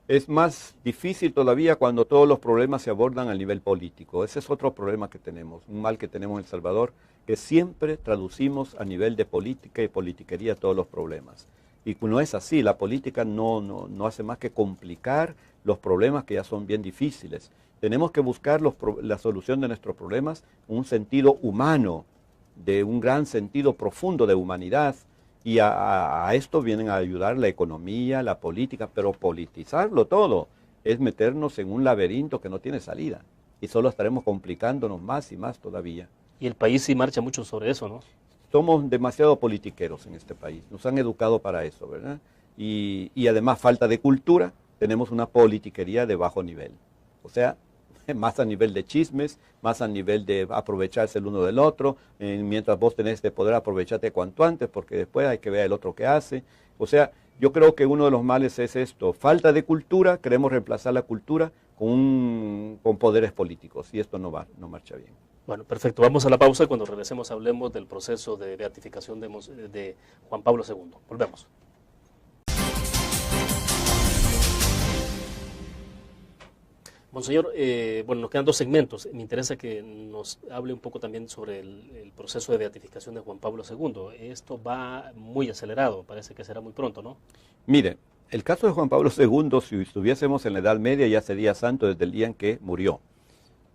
es más difícil todavía cuando todos los problemas se abordan a nivel político. Ese es otro problema que tenemos, un mal que tenemos en El Salvador, que siempre traducimos a nivel de política y politiquería todos los problemas. Y no es así, la política no hace más que complicar los problemas que ya son bien difíciles. Tenemos que buscar la solución de nuestros problemas en un sentido humano, de un gran sentido profundo de humanidad, y a esto vienen a ayudar la economía, la política, pero politizarlo todo es meternos en un laberinto que no tiene salida, y solo estaremos complicándonos más y más todavía. Y el país sí marcha mucho sobre eso, ¿no? Somos demasiado politiqueros en este país, nos han educado para eso, ¿verdad? Y además falta de cultura, tenemos una politiquería de bajo nivel, o sea, más a nivel de chismes, más a nivel de aprovecharse el uno del otro, mientras vos tenés de poder aprovecharte cuanto antes, porque después hay que ver el otro que hace. O sea, yo creo que uno de los males es esto, falta de cultura, queremos reemplazar la cultura con poderes políticos, y esto no marcha bien. Bueno, perfecto. Vamos a la pausa y cuando regresemos hablemos del proceso de beatificación de Juan Pablo II. Volvemos. Monseñor, bueno, nos quedan 2 segmentos. Me interesa que nos hable un poco también sobre el proceso de beatificación de Juan Pablo II. Esto va muy acelerado, parece que será muy pronto, ¿no? Mire, el caso de Juan Pablo II, si estuviésemos en la Edad Media, ya sería santo desde el día en que murió.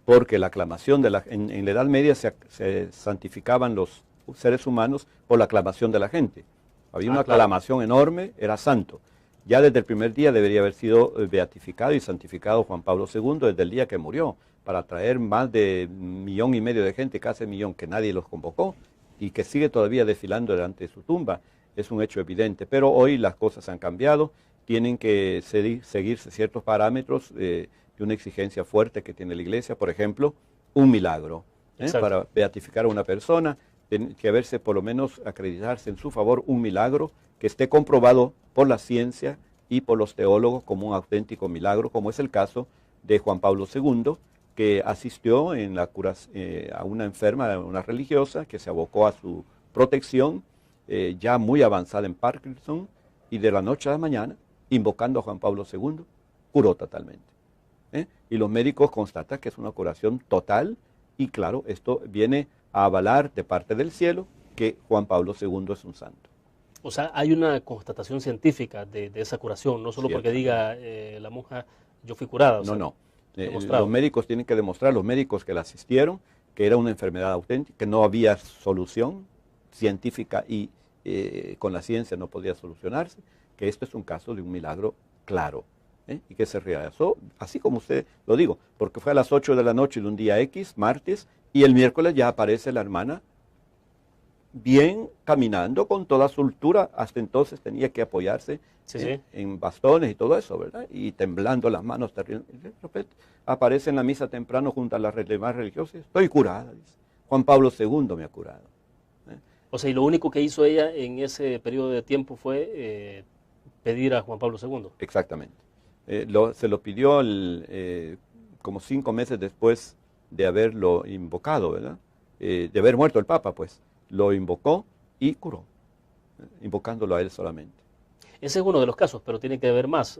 Porque la aclamación en la Edad Media se santificaban los seres humanos por la aclamación de la gente. Había una aclamación enorme, era santo. Ya desde el primer día debería haber sido beatificado y santificado Juan Pablo II desde el día que murió, para traer más de 1,5 millones de gente, casi 1 millón, que nadie los convocó y que sigue todavía desfilando delante de su tumba. Es un hecho evidente, pero hoy las cosas han cambiado, tienen que seguirse ciertos parámetros de una exigencia fuerte que tiene la Iglesia, por ejemplo, un milagro. Para beatificar a una persona, tiene que haberse por lo menos acreditarse en su favor un milagro que esté comprobado por la ciencia y por los teólogos como un auténtico milagro, como es el caso de Juan Pablo II, que asistió a una enferma, a una religiosa, que se abocó a su protección, ya muy avanzada en Parkinson, y de la noche a la mañana, invocando a Juan Pablo II, curó totalmente. Y los médicos constatan que es una curación total, y claro, esto viene a avalar de parte del cielo que Juan Pablo II es un santo. O sea, hay una constatación científica de esa curación, no solo porque diga la monja, yo fui curada. No. Los médicos tienen que demostrar, los médicos que la asistieron, que era una enfermedad auténtica, que no había solución científica y con la ciencia no podía solucionarse, que esto es un caso de un milagro claro, y que se realizó, así como usted lo digo, porque fue a las 8 de la noche de un día X, martes, y el miércoles ya aparece la hermana bien caminando con toda soltura. Hasta entonces tenía que apoyarse en bastones y todo eso, ¿verdad? Y temblando las manos terriblemente. Aparece en la misa temprano junto a las demás religiosas. Estoy curada, dice. Juan Pablo II me ha curado. O sea, y lo único que hizo ella en ese periodo de tiempo fue pedir a Juan Pablo II. Exactamente. Se lo pidió como 5 meses después de haberlo invocado, ¿verdad? De haber muerto el Papa, pues. Lo invocó y curó, invocándolo a él solamente. Ese es uno de los casos, pero tiene que haber más.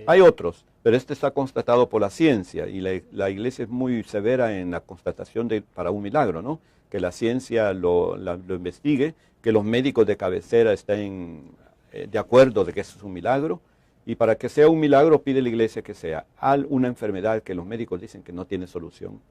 Hay otros, pero este está constatado por la ciencia, y la Iglesia es muy severa en la constatación para un milagro, ¿no? Que la ciencia lo investigue, que los médicos de cabecera estén de acuerdo de que eso es un milagro, y para que sea un milagro pide la Iglesia que sea una enfermedad que los médicos dicen que no tiene solución.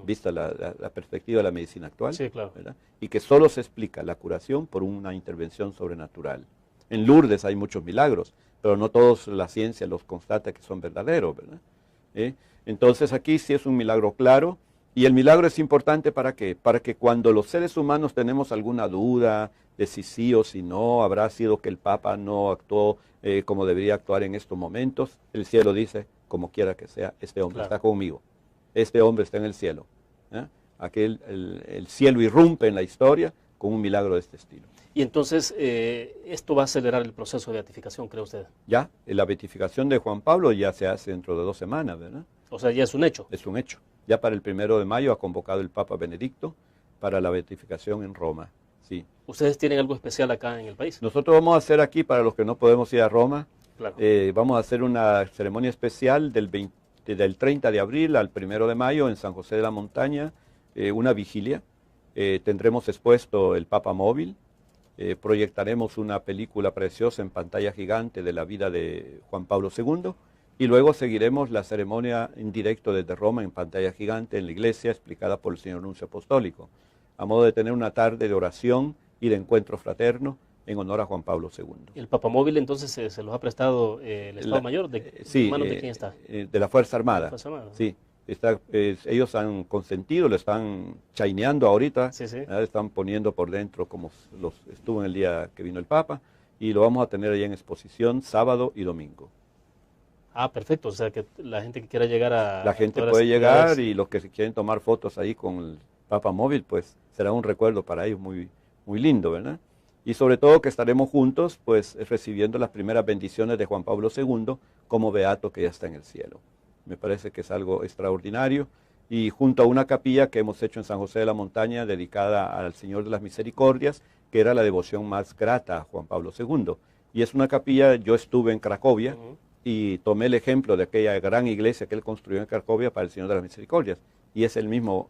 Vista la perspectiva de la medicina actual, sí, claro, ¿verdad? Y que solo se explica la curación por una intervención sobrenatural. En Lourdes hay muchos milagros, pero no todos la ciencia los constata que son verdaderos, ¿verdad? Entonces aquí sí es un milagro claro, y el milagro es importante ¿para qué? Para que cuando los seres humanos tenemos alguna duda de si sí o si no, habrá sido que el Papa no actuó como debería actuar en estos momentos, el cielo dice, como quiera que sea, este hombre está conmigo. Este hombre está en el cielo. El cielo irrumpe en la historia con un milagro de este estilo. Y entonces, ¿esto va a acelerar el proceso de beatificación, cree usted? Ya, la beatificación de Juan Pablo ya se hace dentro de 2 semanas, ¿verdad? O sea, ya es un hecho. Es un hecho. Ya para el 1 de mayo ha convocado el Papa Benedicto para la beatificación en Roma. Sí. ¿Ustedes tienen algo especial acá en el país? Nosotros vamos a hacer aquí, para los que no podemos ir a Roma, claro, vamos a hacer una ceremonia especial del 30 de abril al 1 de mayo en San José de la Montaña, una vigilia. Tendremos expuesto el Papa móvil, proyectaremos una película preciosa en pantalla gigante de la vida de Juan Pablo II, y luego seguiremos la ceremonia en directo desde Roma en pantalla gigante en la iglesia, explicada por el señor nuncio apostólico, a modo de tener una tarde de oración y de encuentro fraterno en honor a Juan Pablo II. ¿El papamóvil entonces se los ha prestado el Estado Mayor? Sí, ¿manos de quién está? De la Fuerza Armada. ¿Fuerza Armada? Sí, ellos han consentido, lo están chaineando ahorita, sí. Están poniendo por dentro como estuvo en el día que vino el Papa, y lo vamos a tener allá en exposición sábado y domingo. Ah, perfecto, o sea que la gente que quiera llegar a... La gente puede llegar, y los que se quieren tomar fotos ahí con el Papa móvil, pues será un recuerdo para ellos muy, muy lindo, ¿verdad? Y sobre todo que estaremos juntos, pues recibiendo las primeras bendiciones de Juan Pablo II como beato que ya está en el cielo. me parece que es algo extraordinario, y junto a una capilla que hemos hecho en San José de la Montaña dedicada al Señor de las Misericordias, que era la devoción más grata a Juan Pablo II. Y es una capilla, yo estuve en Cracovia y tomé el ejemplo de aquella gran iglesia que él construyó en Cracovia para el Señor de las Misericordias, y es el mismo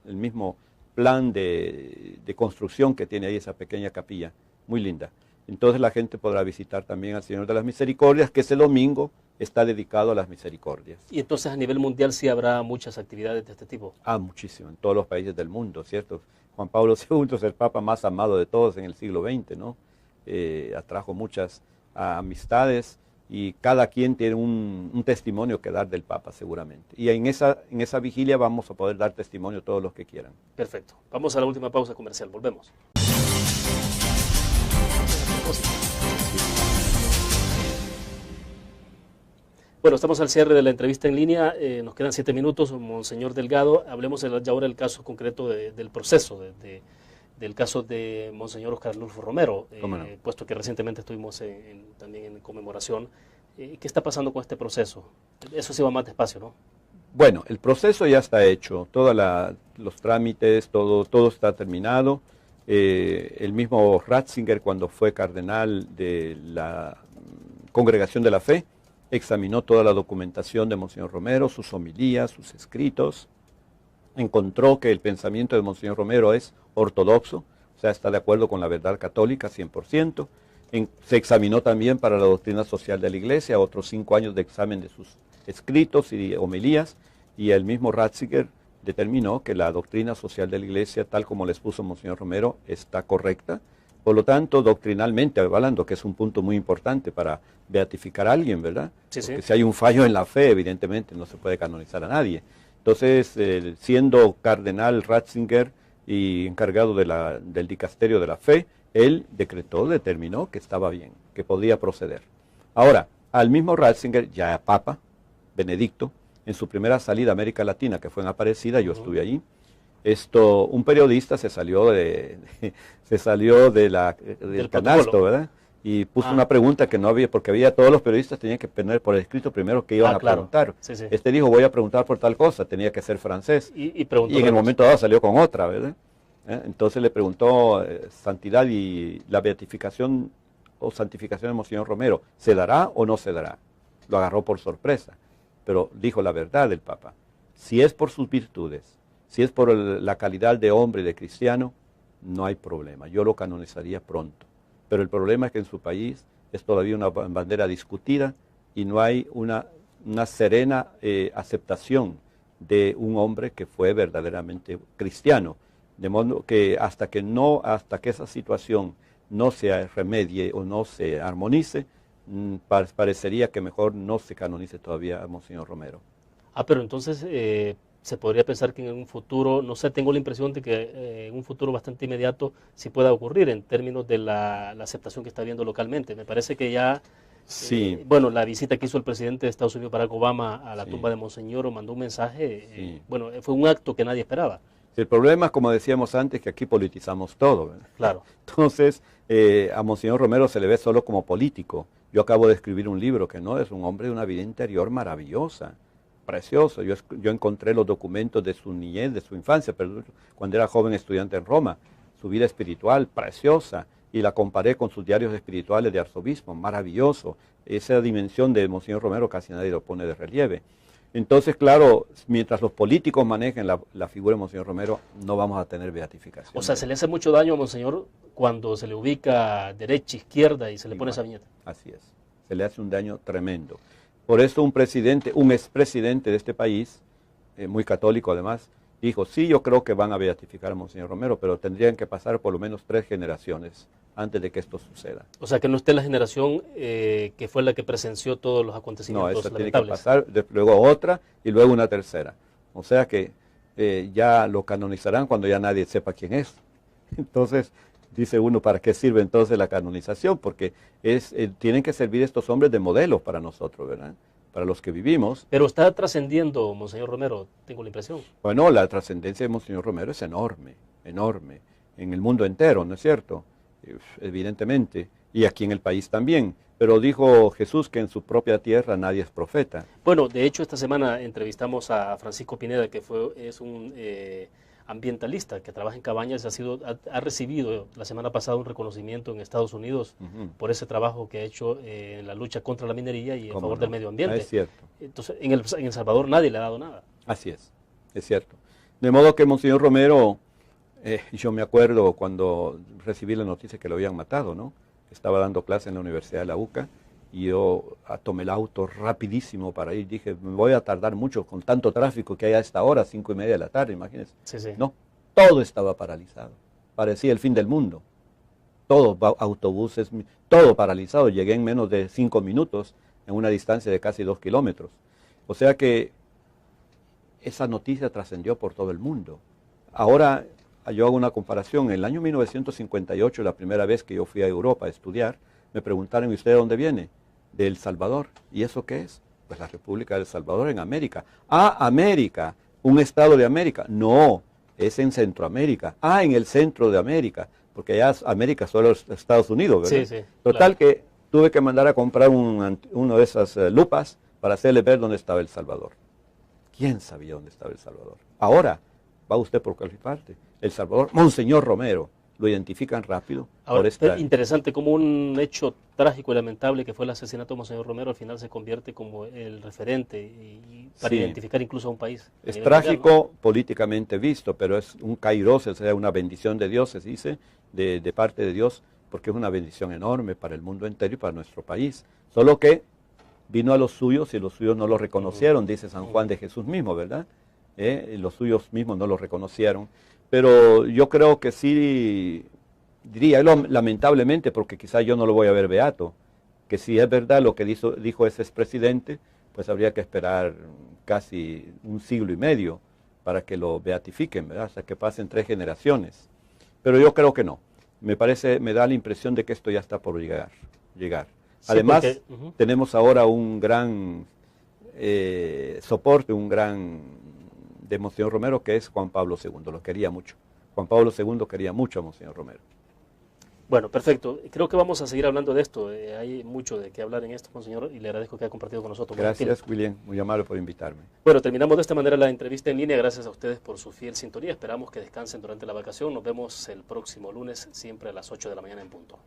plan de construcción que tiene ahí esa pequeña capilla, muy linda. Entonces la gente podrá visitar también al Señor de las Misericordias, que ese domingo está dedicado a las misericordias. Y entonces a nivel mundial sí habrá muchas actividades de este tipo. Muchísimo, en todos los países del mundo, ¿cierto? Juan Pablo II es el Papa más amado de todos en el siglo XX, ¿no? Atrajo muchas amistades, y cada quien tiene un testimonio que dar del Papa seguramente. Y en esa vigilia vamos a poder dar testimonio todos los que quieran. Perfecto. Vamos a la última pausa comercial. Volvemos. Bueno, estamos al cierre de la entrevista en línea. Nos quedan 7 minutos. Monseñor Delgado, hablemos ya ahora del caso concreto del proceso, del caso de Monseñor Oscar Arnulfo Romero, ¿Cómo no? puesto que recientemente estuvimos también en conmemoración. ¿Qué está pasando con este proceso? Eso sí va más despacio, ¿no? Bueno, el proceso ya está hecho, todos los trámites, todo está terminado. El mismo Ratzinger, cuando fue cardenal de la Congregación de la Fe, examinó toda la documentación de Monseñor Romero, sus homilías, sus escritos, encontró que el pensamiento de Monseñor Romero es ortodoxo, o sea, está de acuerdo con la verdad católica 100%. Se examinó también para la doctrina social de la Iglesia, otros 5 años de examen de sus escritos y homilías, y el mismo Ratzinger determinó que la doctrina social de la Iglesia, tal como le expuso Monseñor Romero, está correcta. Por lo tanto, doctrinalmente hablando, que es un punto muy importante para beatificar a alguien, ¿verdad? Sí, Porque sí. si hay un fallo en la fe, evidentemente no se puede canonizar a nadie. Entonces, siendo cardenal Ratzinger y encargado del dicasterio de la fe, él determinó que estaba bien, que podía proceder. Ahora, al mismo Ratzinger, ya Papa, Benedicto, en su primera salida a América Latina, que fue en Aparecida, yo estuve allí, un periodista se salió del canasto, ¿verdad? Y puso una pregunta que no había, porque todos los periodistas tenían que poner por escrito primero que iban a preguntar. Sí, sí. Este dijo, voy a preguntar por tal cosa, tenía que ser francés. Y en el momento dado salió con otra, ¿verdad? Entonces le preguntó, santidad y la beatificación o santificación de Monseñor Romero, ¿se dará o no se dará? Lo agarró por sorpresa, pero dijo la verdad el Papa. Si es por sus virtudes, si es por la calidad de hombre y de cristiano, no hay problema, yo lo canonizaría pronto. Pero el problema es que en su país es todavía una bandera discutida y no hay una serena aceptación de un hombre que fue verdaderamente cristiano. De modo que hasta que esa situación no se remedie o no se armonice, parecería que mejor no se canonice todavía a Monseñor Romero. Pero entonces se podría pensar que en un futuro, no sé, tengo la impresión de que en un futuro bastante inmediato sí pueda ocurrir en términos de la aceptación que está habiendo localmente. Me parece que ya, sí. Bueno, la visita que hizo el presidente de Estados Unidos, Barack Obama, a la Sí. tumba de Monseñor, mandó un mensaje, Sí. bueno, fue un acto que nadie esperaba. El problema, como decíamos antes, que aquí politizamos todo, ¿verdad? Claro. Entonces, a Monseñor Romero se le ve solo como político. Yo acabo de escribir un libro que no es un hombre de una vida interior maravillosa, precioso. Yo encontré los documentos de su niñez, de su infancia, pero cuando era joven estudiante en Roma, su vida espiritual preciosa, y la comparé con sus diarios espirituales de arzobispo, maravilloso. Esa dimensión de Monseñor Romero casi nadie lo pone de relieve. Entonces, claro, mientras los políticos manejen la figura de Monseñor Romero, no vamos a tener beatificación. O sea, se le hace mucho daño a Monseñor cuando se le ubica derecha, izquierda y se le pone esa viñeta. Así es, se le hace un daño tremendo. Por eso un expresidente de este país, muy católico además, dijo, sí, yo creo que van a beatificar a Monseñor Romero, pero tendrían que pasar por lo menos 3 generaciones antes de que esto suceda. O sea, que no esté la generación que fue la que presenció todos los acontecimientos No, eso tiene lamentables. que pasar, luego otra y luego una tercera. O sea que ya lo canonizarán cuando ya nadie sepa quién es. Entonces, dice uno, ¿para qué sirve entonces la canonización? Porque tienen que servir estos hombres de modelos para nosotros, ¿verdad? Para los que vivimos. Pero está trascendiendo, Monseñor Romero, tengo la impresión. Bueno, la trascendencia de Monseñor Romero es enorme, enorme, en el mundo entero, ¿no es cierto? Evidentemente, Y aquí en el país también. Pero dijo Jesús que en su propia tierra nadie es profeta. Bueno, de hecho esta semana entrevistamos a Francisco Pineda, que es un ambientalista que trabaja en cabañas, ha recibido la semana pasada un reconocimiento en Estados Unidos por ese trabajo que ha hecho en la lucha contra la minería y en favor del medio ambiente. Es cierto. Entonces, en El Salvador nadie le ha dado nada. Así es cierto. De modo que Monseñor Romero, yo me acuerdo cuando recibí la noticia que lo habían matado, ¿no? Estaba dando clase en la Universidad de la UCA y yo tomé el auto rapidísimo para ir. Dije, me voy a tardar mucho con tanto tráfico que hay a esta hora, 5:30 de la tarde, imagínense. Sí, sí. No, todo estaba paralizado. Parecía el fin del mundo. Todo, autobuses, todo paralizado. Llegué en menos de 5 minutos en una distancia de casi 2 kilómetros. O sea que esa noticia trascendió por todo el mundo. Ahora yo hago una comparación. En el año 1958, la primera vez que yo fui a Europa a estudiar, me preguntaron, ¿y usted de dónde viene? De El Salvador. ¿Y eso qué es? Pues la República de El Salvador en América. Ah, América, un estado de América. No, es en Centroamérica. Ah, en el centro de América, porque allá América solo es Estados Unidos, ¿verdad? Sí, sí. Total, claro, que tuve que mandar a comprar uno de esas lupas para hacerle ver dónde estaba El Salvador. ¿Quién sabía dónde estaba El Salvador? Ahora, va usted por cualquier parte. El Salvador, Monseñor Romero, lo identifican rápido. Ahora, es interesante como un hecho trágico y lamentable que fue el asesinato de Monseñor Romero al final se convierte como el referente y para identificar incluso a un país. Es trágico políticamente visto, pero es un kairos, o sea, una bendición de Dios, se dice, de parte de Dios, porque es una bendición enorme para el mundo entero y para nuestro país. Solo que vino a los suyos y los suyos no lo reconocieron, dice San Juan de Jesús mismo, ¿verdad? Los suyos mismos no lo reconocieron. Pero yo creo que sí, diría lamentablemente, porque quizás yo no lo voy a ver beato, que si es verdad lo que dijo ese expresidente, pues habría que esperar casi 1 siglo y medio para que lo beatifiquen, ¿verdad? Hasta que pasen 3 generaciones. Pero yo creo que no. Me da la impresión de que esto ya está por llegar. Sí, además, porque, tenemos ahora un gran soporte, un gran de Monseñor Romero, que es Juan Pablo II, lo quería mucho. Juan Pablo II quería mucho a Monseñor Romero. Bueno, perfecto. Creo que vamos a seguir hablando de esto. Hay mucho de qué hablar en esto, Monseñor, y le agradezco que haya compartido con nosotros. Gracias, William. Muy amable por invitarme. Bueno, terminamos de esta manera la entrevista en línea. Gracias a ustedes por su fiel sintonía. Esperamos que descansen durante la vacación. Nos vemos el próximo lunes, siempre a las 8 de la mañana en punto.